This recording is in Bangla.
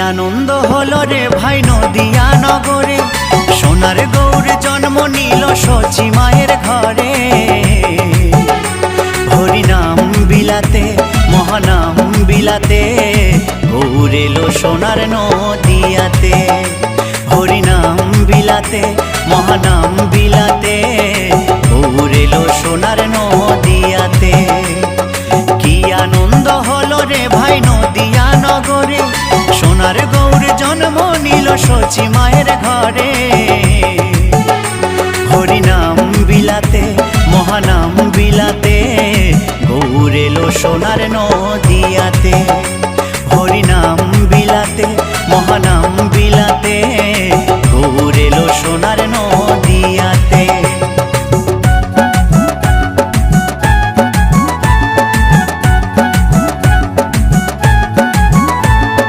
আনন্দ হলো রে ভাই নদিয়া নগরে, সোনার গৌর জন্ম নিল সচি মায়ের ঘরে। হরিনাম বিলাতে মহানাম বিলাতে, গৌর এলো সোনার নদিয়াতে। হরিনাম বিলাতে মহানাম বিলাতে, গৌর এলো সোনার নদিয়াতে। কি আনন্দ হলো রে ভাই নদিয়া নগরে, সোনার গৌর জন্ম নিল সচি মায়ের ঘরে।